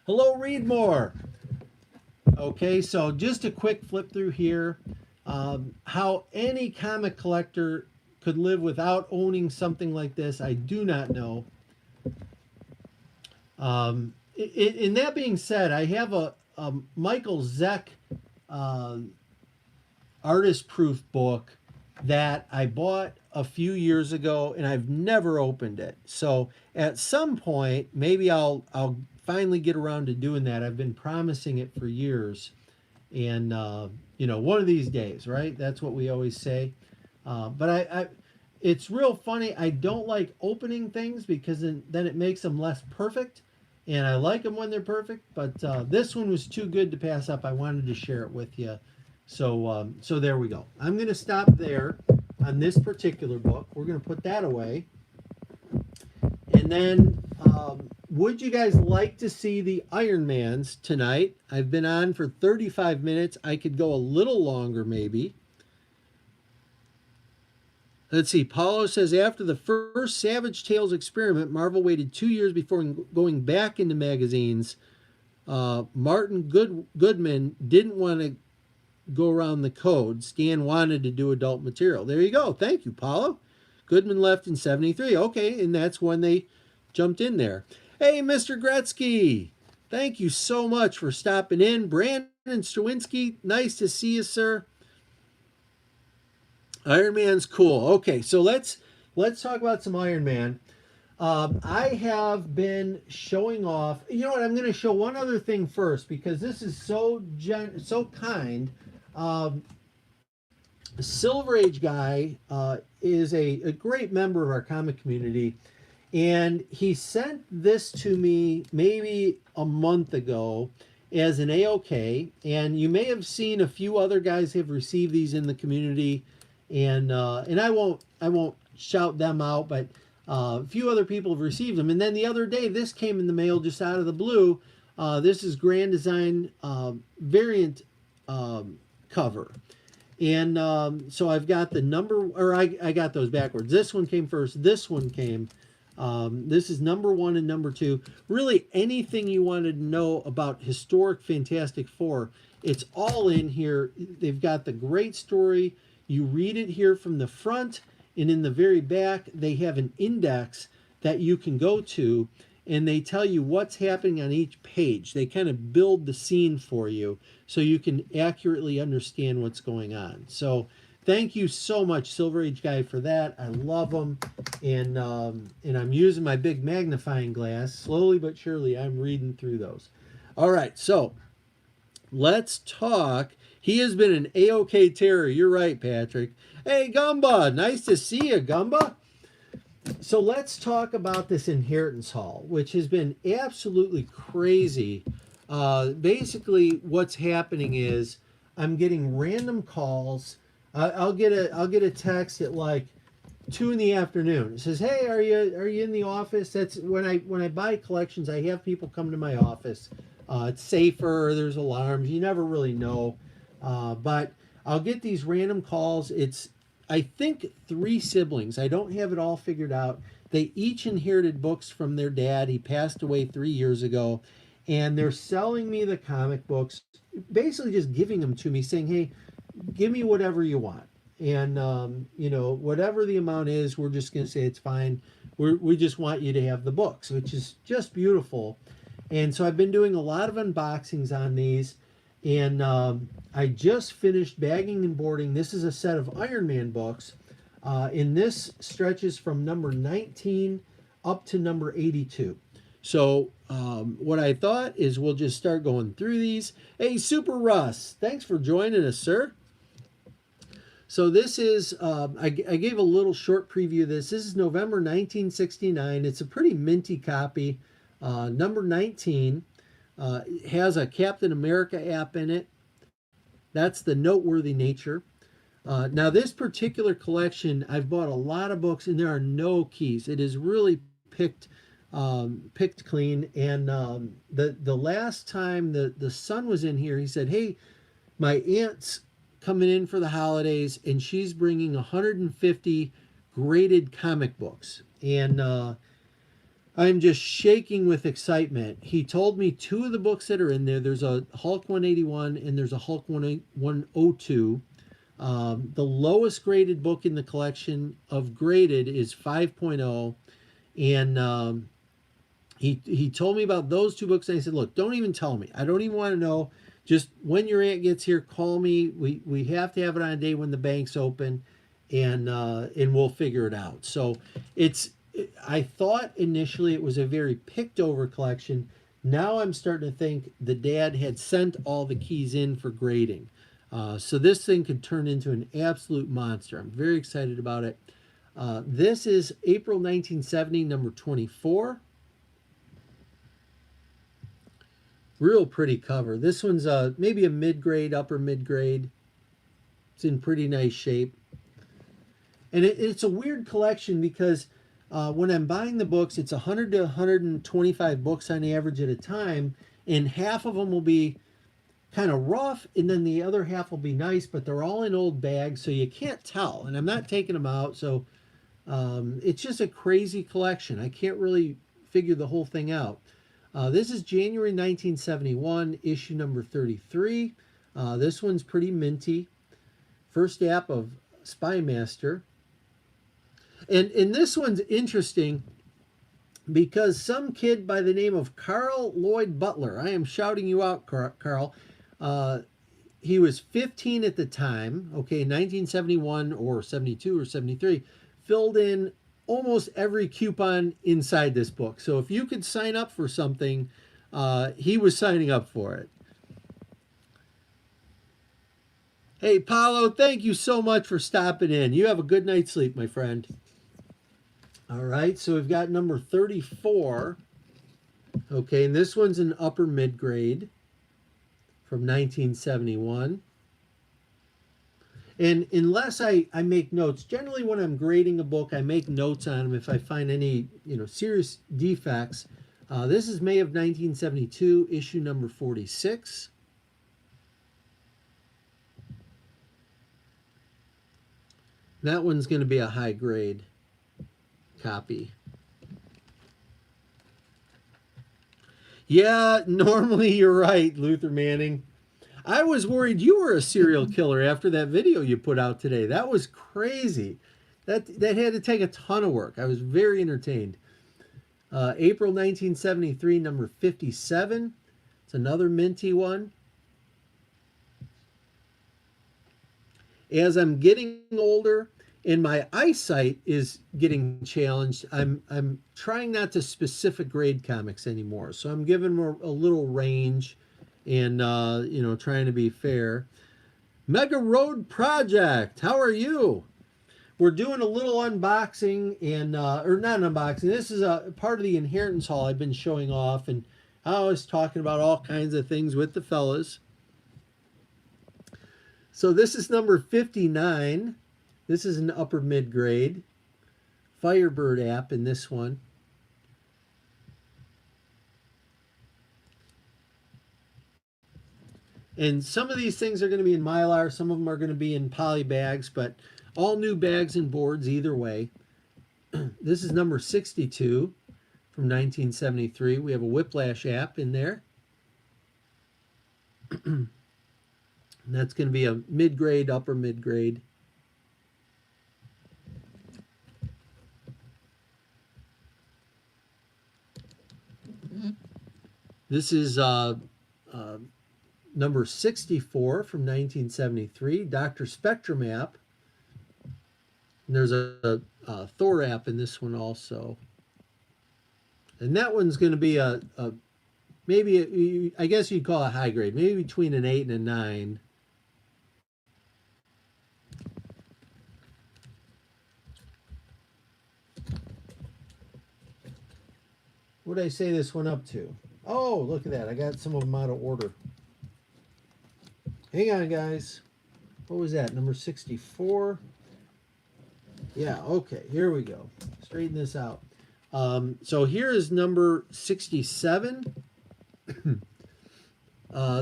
Hello, read more. Okay, so just a quick flip through here. How any comic collector could live without owning something like this, I do not know. In that being said, I have a Michael Zeck uh, artist proof book that I bought a few years ago and I've never opened it. So at some point, maybe I'll finally get around to doing that. I've been promising it for years, and one of these days, right? That's what we always say. But it's real funny. I don't like opening things because then it makes them less perfect, and I like them when they're perfect. But this one was too good to pass up. I wanted to share it with you. So there we go. I'm going to stop there on this particular book. We're going to put that away, and then would you guys like to see the Ironmans tonight? I've been on for 35 minutes. I could go a little longer, maybe. Let's see. Paulo says after the first Savage Tales experiment, Marvel waited 2 years before going back into magazines. Martin Goodman didn't want to go around the code. Stan wanted to do adult material. There you go. Thank you, Paulo. Goodman left in 73. Okay, and that's when they jumped in there. Hey, Mr. Gretzky. Thank you so much for stopping in. Brandon Strawinski, nice to see you, sir. Iron Man's cool. Okay, so let's talk about some Iron Man. I have been showing off. You know what? I'm going to show one other thing first because this is so kind. Um, Silver Age guy is a great member of our comic community, and he sent this to me maybe a month ago as an AOK. And you may have seen a few other guys have received these in the community, and I won't shout them out, but a few other people have received them. And then the other day, this came in the mail just out of the blue. This is Grand Design variant cover. And so I've got the number, or I got those backwards. This one came first. This one came. This is number 1 and number 2. Really, anything you wanted to know about historic Fantastic Four, it's all in here. They've got the great story. You read it here from the front, and in the very back, they have an index that you can go to, and they tell you what's happening on each page. They kind of build the scene for you so you can accurately understand what's going on. So thank you so much, Silver Age guy, for that. I love them, and I'm using my big magnifying glass. Slowly but surely, I'm reading through those. All right, so let's talk. He has been an AOK terror. You're right, Patrick. Hey, Gumba. Nice to see you, Gumba. So let's talk about this Inheritance Hall, which has been absolutely crazy. Basically, what's happening is I'm getting random calls. I'll get a text at like 2 in the afternoon. It says, "Hey, are you in the office?" That's when I buy collections. I have people come to my office. It's safer. There's alarms. You never really know, but I'll get these random calls. It's I think 3 siblings. I don't have it all figured out. They each inherited books from their dad. He passed away 3 years ago, and they're selling me the comic books, basically just giving them to me, saying, "Hey, give me whatever you want." And whatever the amount is, we're just going to say it's fine. We just want you to have the books, which is just beautiful. And so I've been doing a lot of unboxings on these, and I just finished bagging and boarding. This is a set of Iron Man books, and this stretches from number 19 up to number 82. So what I thought is we'll just start going through these. Hey, Super Russ, thanks for joining us, sir. So this is, I gave a little short preview of this. This is November 1969. It's a pretty minty copy. Number 19 has a Captain America app in it. That's the noteworthy nature. Now this particular collection, I've bought a lot of books and there are no keys. It is really picked clean. And the last time the son was in here, he said, "Hey, my aunt's coming in for the holidays and she's bringing 150 graded comic books." And I'm just shaking with excitement. He told me 2 of the books that are in there. There's a Hulk 181 and there's a Hulk 102. The lowest graded book in the collection of graded is 5.0. And he told me about those two books, and I said, look, don't even tell me. I don't even want to know. Just when your aunt gets here, call me. We have to have it on a day when the bank's open, and we'll figure it out. So it's I thought initially it was a very picked over collection. Now I'm starting to think the dad had sent all the keys in for grading. So this thing could turn into an absolute monster. I'm very excited about it. This is April 1970, number 24. Real pretty cover. This one's maybe a mid-grade, upper mid-grade. It's in pretty nice shape. And it's a weird collection because when I'm buying the books, it's 100 to 125 books on average at a time, and half of them will be kind of rough, and then the other half will be nice, but they're all in old bags, so you can't tell. And I'm not taking them out, so it's just a crazy collection. I can't really figure the whole thing out. This is January 1971, issue number 33. This one's pretty minty. First app of Spy Master. And this one's interesting because some kid by the name of Carl Lloyd Butler, I am shouting you out, Carl. He was 15 at the time, okay, 1971 or 72 or 73, filled in almost every coupon inside this book. So if you could sign up for something, he was signing up for it. Hey, Paolo, thank you so much for stopping in. You have a good night's sleep, my friend. All right, so we've got number 34. Okay, and this one's an upper mid-grade from 1971. And unless I make notes, generally when I'm grading a book, I make notes on them if I find any serious defects. This is May of 1972, issue number 46. That one's going to be a high grade copy. Yeah, normally you're right, Luther Manning. I was worried you were a serial killer after that video you put out today. That was crazy. That had to take a ton of work. I was very entertained. April 1973, number 57. It's another minty one. As I'm getting older and my eyesight is getting challenged, I'm trying not to specific grade comics anymore. So I'm giving them a little range and trying to be fair. Mega Road Project, how are you? We're doing a little unboxing and or not an unboxing. This is a part of the inheritance haul I've been showing off, and I was talking about all kinds of things with the fellas. So this is number 59. This is an upper mid grade Firebird app in this one. And some of these things are going to be in Mylar, some of them are going to be in poly bags, but all new bags and boards either way. This is number 62 from 1973. We have a Whiplash app in there. And that's going to be a mid-grade, upper mid-grade. This is number 64 from 1973, Dr. Spectrum app. And there's a Thor app in this one also. And that one's going to be maybe, I guess you'd call it high grade, maybe between an 8 and a 9. What did I say this one up to? Oh, look at that. I got some of them out of order. Hang on, guys. What was that? Number 64? Yeah, okay. Here we go. Straighten this out. So here is number 67.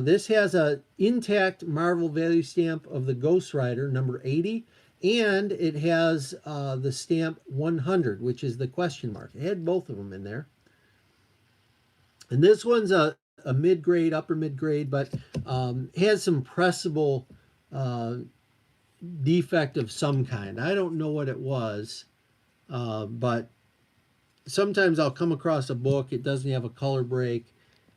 This has a intact Marvel value stamp of the Ghost Rider, number 80. And it has the stamp 100, which is the question mark. It had both of them in there. And this one's a mid-grade, upper mid-grade, but has some pressable defect of some kind. I don't know what it was, but sometimes I'll come across a book, it doesn't have a color break,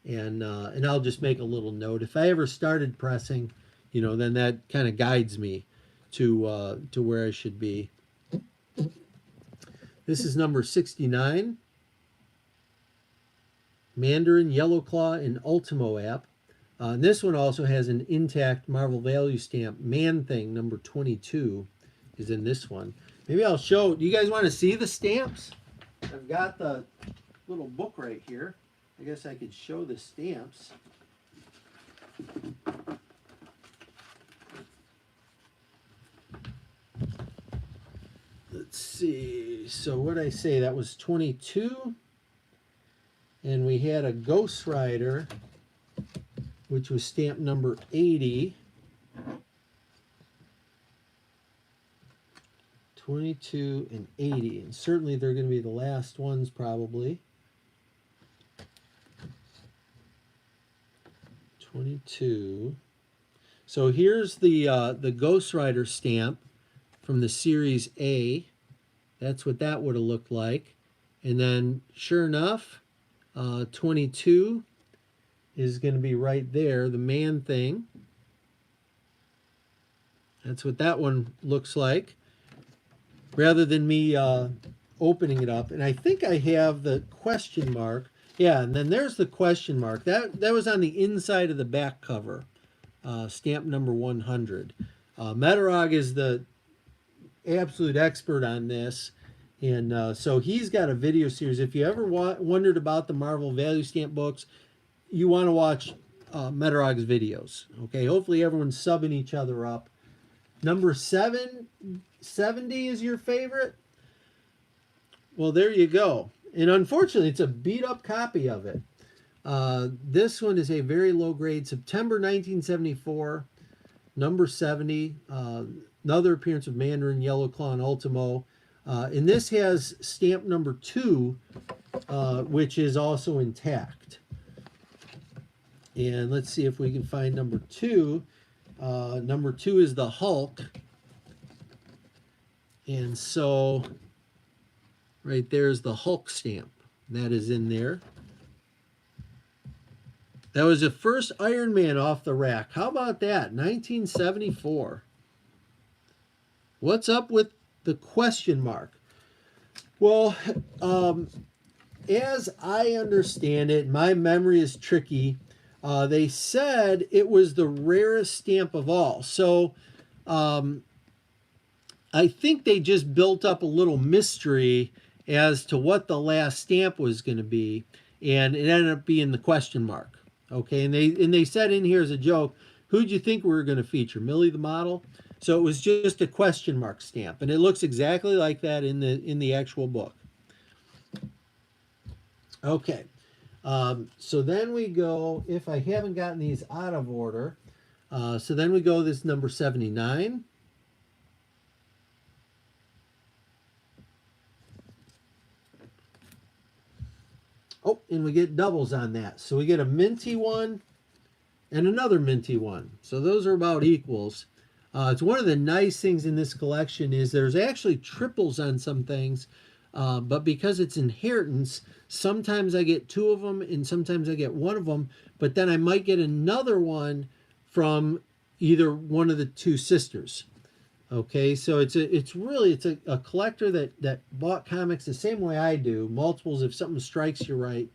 and I'll just make a little note. If I ever started pressing, then that kind of guides me to where I should be. This is number 69, Mandarin, Yellow Claw, and Ultimo app. And this one also has an intact Marvel value stamp. Man Thing number 22 is in this one. Maybe I'll show. Do you guys want to see the stamps? I've got the little book right here. I guess I could show the stamps. Let's see. So what did I say? That was 22. And we had a Ghost Rider, which was stamp number 80. 22 and 80. And certainly they're going to be the last ones probably. 22. So here's the Ghost Rider stamp from the Series A. That's what that would have looked like. And then sure enough, 22 is going to be right there, the Man Thing. That's what that one looks like. Rather than me opening it up. And I think I have the question mark. Yeah, and then there's the question mark. That was on the inside of the back cover. Stamp number 100. Metarog is the absolute expert on this. And so he's got a video series. If you ever wondered about the Marvel value stamp books, you want to watch Metarog's videos. Okay, hopefully everyone's subbing each other up. Number 770 is your favorite? Well, there you go. And unfortunately, it's a beat-up copy of it. This one is a very low grade, September 1974, number 70. Another appearance of Mandarin, Yellow Claw, and Ultimo. And this has stamp number 2, which is also intact. And let's see if we can find number 2. Number 2 is the Hulk. And so right there's the Hulk stamp. That is in there. That was the first Iron Man off the rack. How about that? 1974. What's up with the question mark? Well, as I understand it, my memory is tricky. They said it was the rarest stamp of all. So I think they just built up a little mystery as to what the last stamp was going to be, and it ended up being the question mark. Okay, and they said in here as a joke, who'd you think we were going to feature, Millie the model? So it was just a question mark stamp, and it looks exactly like that in the actual book. Okay, so then we go, if I haven't gotten these out of order, so then we go this number 79. Oh, and we get doubles on that. So we get a minty one and another minty one. So those are about equals. It's one of the nice things in this collection is there's actually triples on some things, but because it's inheritance, sometimes I get 2 of them and sometimes I get 1 of them, but then I might get another one from either one of the 2 sisters. Okay, so it's a collector that bought comics the same way I do, multiples if something strikes you right.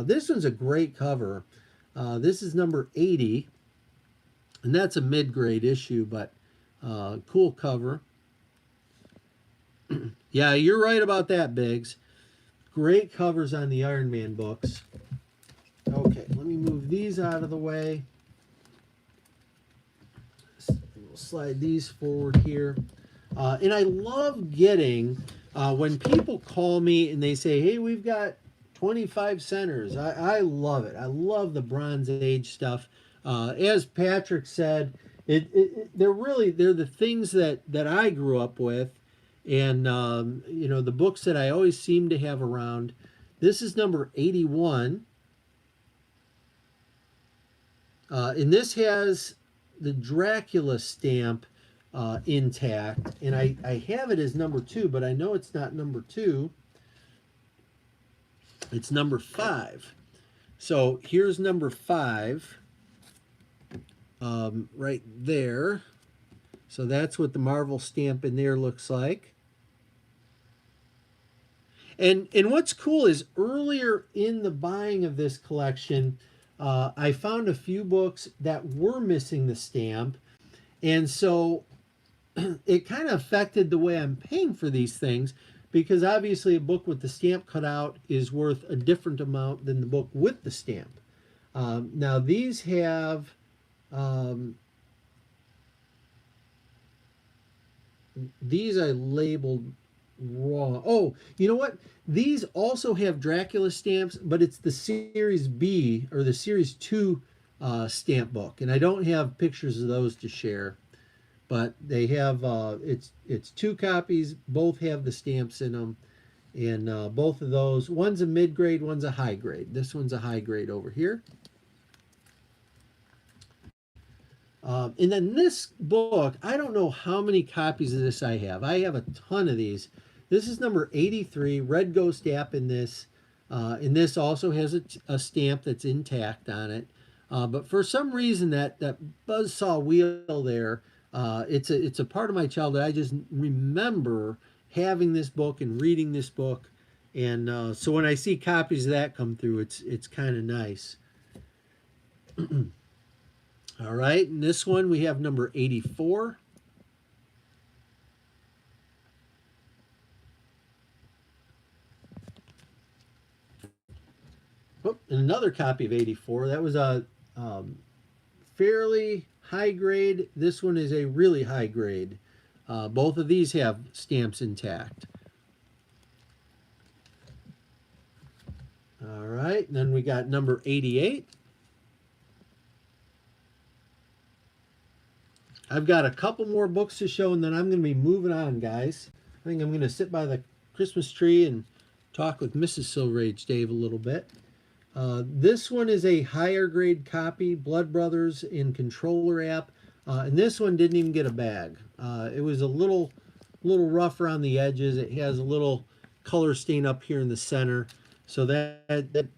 This one's a great cover. This is number 80, and that's a mid-grade issue, but cool cover. Yeah, you're right about that, Biggs. Great covers on the Iron Man books. Okay, let me move these out of the way. We'll slide these forward here. And I love getting, when people call me and they say, hey, we've got 25 centers. I love it. I love the Bronze Age stuff. As Patrick said, they're the things that I grew up with, and the books that I always seem to have around. This is number 81, and this has the Dracula stamp intact, and I have it as number 2, but I know it's not number 2. It's number 5. So here's number 5 right there. So that's what the Marvel stamp in there looks like. And what's cool is earlier in the buying of this collection, I found a few books that were missing the stamp. And so it kind of affected the way I'm paying for these things, because obviously a book with the stamp cut out is worth a different amount than the book with the stamp. Now these have these I labeled wrong. Oh, you know what? These also have Dracula stamps, but it's the Series B or the Series 2 stamp book, and I don't have pictures of those to share. But they have it's 2 copies. Both have the stamps in them, and both of those. One's a mid grade, one's a high grade. This one's a high grade over here. And then this book, I don't know how many copies of this I have. I have a ton of these. This is number 83, Red Ghost app in this. And this also has a stamp that's intact on it. But for some reason, that buzzsaw wheel there, it's a part of my childhood. I just remember having this book and reading this book. And so when I see copies of that come through, it's kind of nice. All right, in this one we have number 84. Oh, and another copy of 84. That was a fairly high grade. This one is a really high grade. Both of these have stamps intact. All right, and then we got number 88. I've got a couple more books to show, and then I'm going to be moving on, guys. I think I'm going to sit by the Christmas tree and talk with Mrs. Silverage Dave a little bit. This one is a higher grade copy, Blood Brothers in Controller app. And this one didn't even get a bag. It was a little rough around the edges. It has a little color stain up here in the center. So that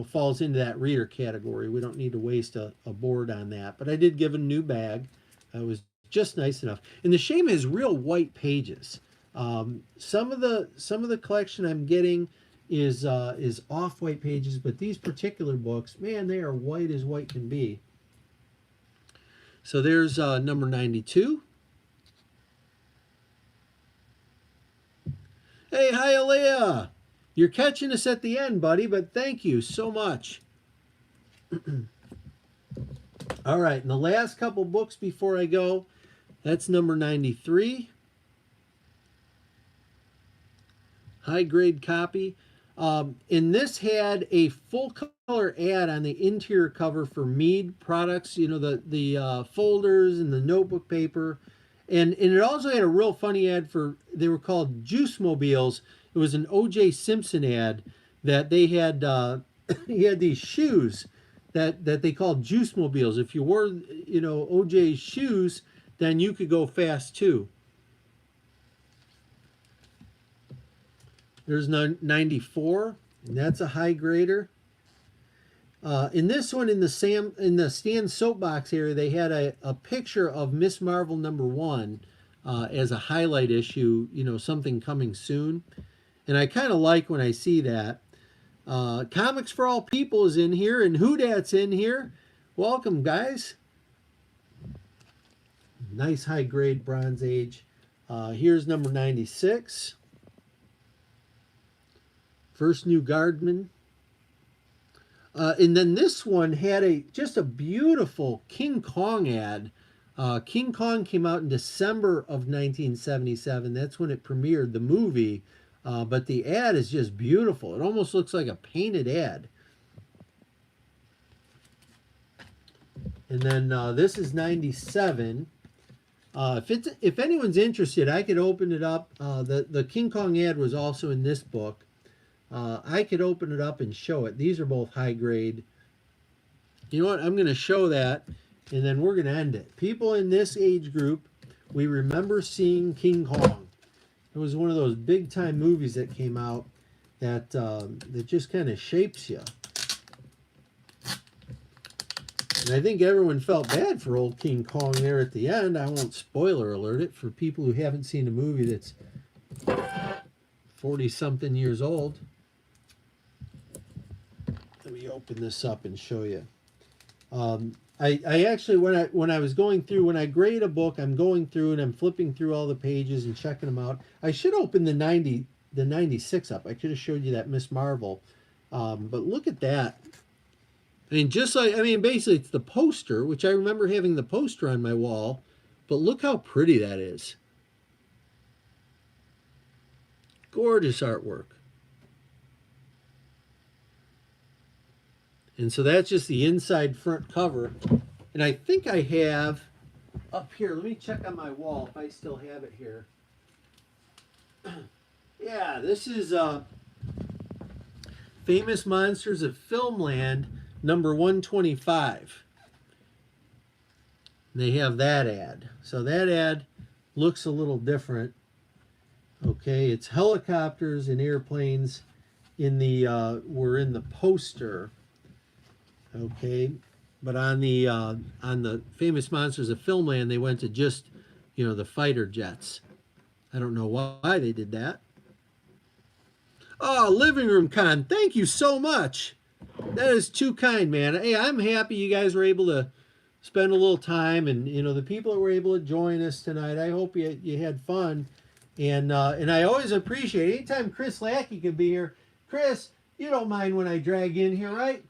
falls into that reader category. We don't need to waste a board on that. But I did give a new bag. It was just nice enough. And the shame is real white pages. Some of the collection I'm getting is off white pages, but these particular books, man, they are white as white can be. So there's number 92. Hey, hi, Alea. You're catching us at the end, buddy, but thank you so much. All right, and the last couple books before I go, that's number 93. High grade copy. And this had a full color ad on the interior cover for Mead products, the folders and the notebook paper. And it also had a real funny ad for, they were called Juice Mobiles. It was an O.J. Simpson ad that they had, he had these shoes that they called Juice Mobiles. If you wore, O.J.'s shoes, then you could go fast too. There's 94, and that's a high grader. In this one, in the Stan Soapbox area, they had a picture of Miss Marvel #1 as a highlight issue, something coming soon. And I kind of like when I see that. Comics for All People is in here, and Whodats in here. Welcome, guys. Nice high grade Bronze Age. Here's number 96. First New Guardsman. And then this one had just a beautiful King Kong ad. King Kong came out in December of 1977. That's when it premiered, the movie. But the ad is just beautiful. It almost looks like a painted ad. And then this is 97. If anyone's interested, I could open it up. The King Kong ad was also in this book. I could open it up and show it. These are both high grade. You know what? I'm going to show that, and then we're going to end it. People in this age group, we remember seeing King Kong. It was one of those big time movies that came out, that just kind of shapes you. And I think everyone felt bad for old King Kong there at the end. I won't spoiler alert it for people who haven't seen a movie that's 40-something years old. Let me open this up and show you. I actually, when I was going through, when I grade a book, I'm going through and I'm flipping through all the pages and checking them out. I should open the 96 up. I could have showed you that Miss Marvel. But look at that. I mean, just like, I mean, basically it's the poster, which I remember having the poster on my wall, but look how pretty that is. Gorgeous artwork. And so that's just the inside front cover. And I think I have up here, let me check on my wall if I still have it here. Yeah, this is Famous Monsters of Filmland, number 125. And they have that ad. So that ad looks a little different. Okay, it's helicopters and airplanes in the were in the poster. Okay, but on the Famous Monsters of Filmland, they went to just, you know, the fighter jets. I don't know why they did that. Oh, Living Room Con, thank you so much. That is too kind, man. Hey, I'm happy you guys were able to spend a little time, and you know the people that were able to join us tonight. I hope you had fun, and I always appreciate anytime Chris Lackey could be here. Chris, you don't mind when I drag in here, right?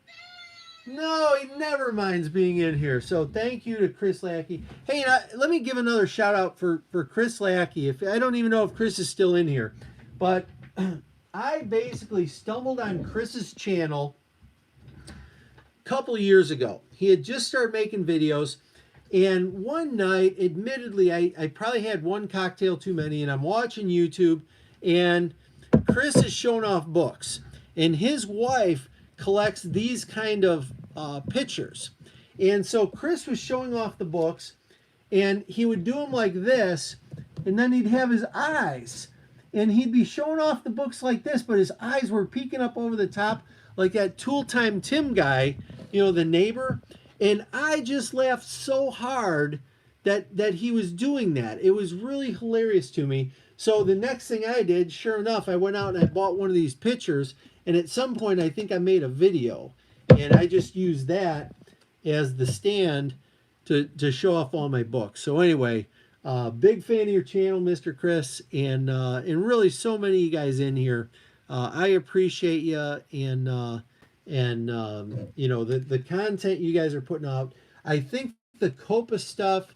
No, he never minds being in here. So thank you to Chris Lackey. Hey, let me give another shout out for Chris Lackey. If I don't even know if Chris is still in here, but I basically stumbled on Chris's channel a couple years ago. He had just started making videos, and one night, admittedly, I probably had one cocktail too many, and I'm watching YouTube, and Chris is showing off books, and his wife collects these kind of pictures. And so Chris was showing off the books, and he would do them like this, and then he'd have his eyes, and he'd be showing off the books like this, but his eyes were peeking up over the top like that Tool Time Tim guy, you know, the neighbor. And I just laughed so hard that he was doing that. It was really hilarious to me. So the next thing I did, sure enough, I went out and I bought one of these pictures, and at some point I think I made a video, and I just used that as the stand to show off all my books. So anyway, big fan of your channel, Mr. Chris, and really so many of you guys in here. I appreciate you, and you know, the content you guys are putting out. I think the Copa stuff,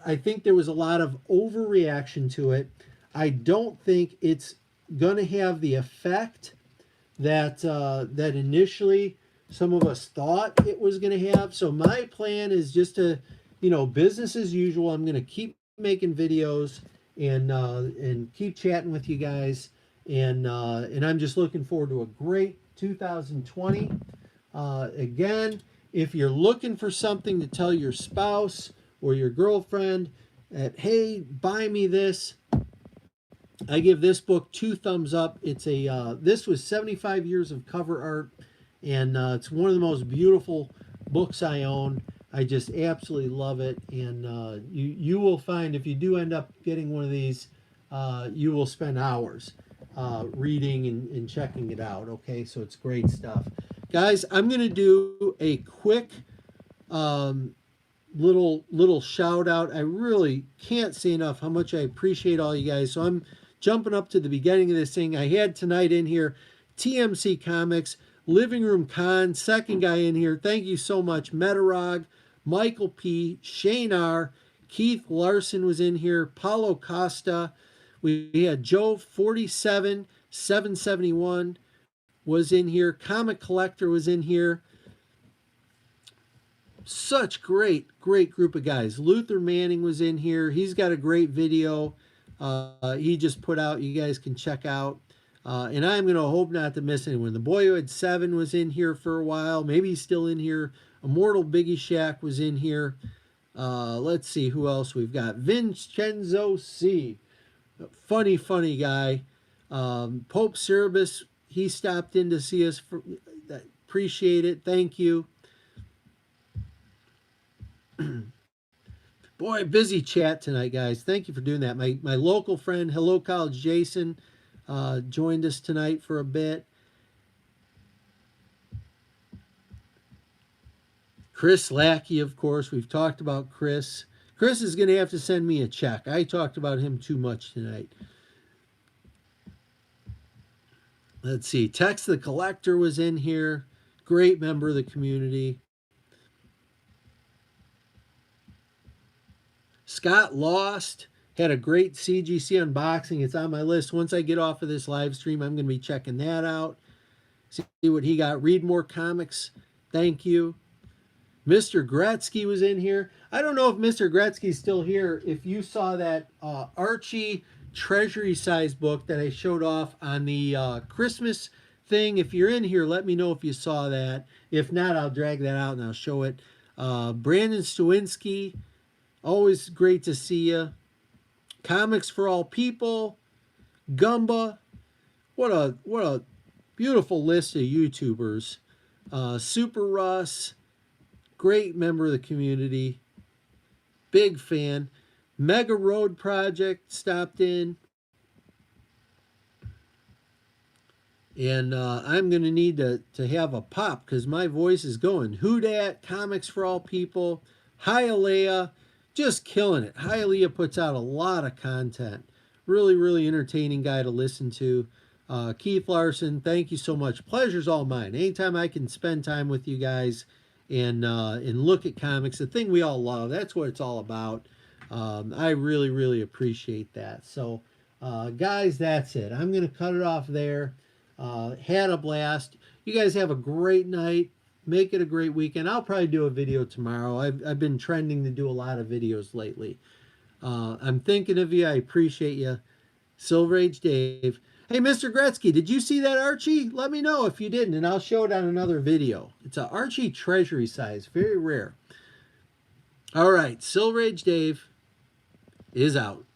I think there was a lot of overreaction to it. I don't think it's gonna have the effect that that initially some of us thought it was going to have. So my plan is just to, you know, business as usual. I'm going to keep making videos and keep chatting with you guys, and I'm just looking forward to a great 2020. Again, if you're looking for something to tell your spouse or your girlfriend that, hey, buy me this, I give this book 2 thumbs up. It's this was 75 years of cover art, and it's one of the most beautiful books I own. I just absolutely love it, and you will find, if you do end up getting one of these, you will spend hours reading and checking it out. Okay, so it's great stuff. Guys, I'm going to do a quick little shout out. I really can't say enough how much I appreciate all you guys. So I'm jumping up to the beginning of this thing. I had tonight in here TMC Comics, Living Room Con, second guy in here. Thank you so much. Metarog, Michael P, Shane R, Keith Larson was in here, Paulo Costa. We had Joe 47-771 was in here. Comic Collector was in here. Such great group of guys. Luther Manning was in here. He's got a great video he just put out. You guys can check out. And I'm going to hope not to miss anyone. The Boy Who Had 7 was in here for a while. Maybe he's still in here. Immortal Biggie Shack was in here. Let's see who else we've got. Vincenzo C. Funny guy. Pope Cerebus he stopped in to see us. Appreciate it. Thank you. Boy, busy chat tonight, guys. Thank you for doing that. My local friend, Hello College Jason, joined us tonight for a bit. Chris Lackey, of course. We've talked about Chris. Chris is going to have to send me a check. I talked about him too much tonight. Let's see. Tex the Collector was in here. Great member of the community. Scott Lost had a great CGC unboxing. It's on my list. Once I get off of this live stream, I'm going to be checking that out. See what he got. Read more comics. Thank you. Mr. Gretzky was in here. I don't know if Mr. Gretzky's still here. If you saw that Archie treasury size book that I showed off on the Christmas thing, if you're in here, let me know if you saw that. If not, I'll drag that out and I'll show it. Brandon Stawinski, always great to see you. Comics for All People, Gumba. What a beautiful list of YouTubers. Super Russ, great member of the community. Big fan. Mega Road Project stopped in. And I'm going to need to have a pop because my voice is going. Who Dat, Comics for All People. Hialeah, just killing it. Hialeah puts out a lot of content. Really, really entertaining guy to listen to. Keith Larson, thank you so much. Pleasure's all mine. Anytime I can spend time with you guys and look at comics, the thing we all love, that's what it's all about. I really, really appreciate that. So, guys, that's it. I'm going to cut it off there. Had a blast. You guys have a great night. Make it a great weekend. I'll probably do a video tomorrow. I've been trending to do a lot of videos lately. I'm thinking of you. I appreciate you. Silver Age Dave. Hey, Mr. Gretzky, did you see that Archie? Let me know if you didn't, and I'll show it on another video. It's an Archie treasury size. Very rare. All right, Silver Age Dave is out.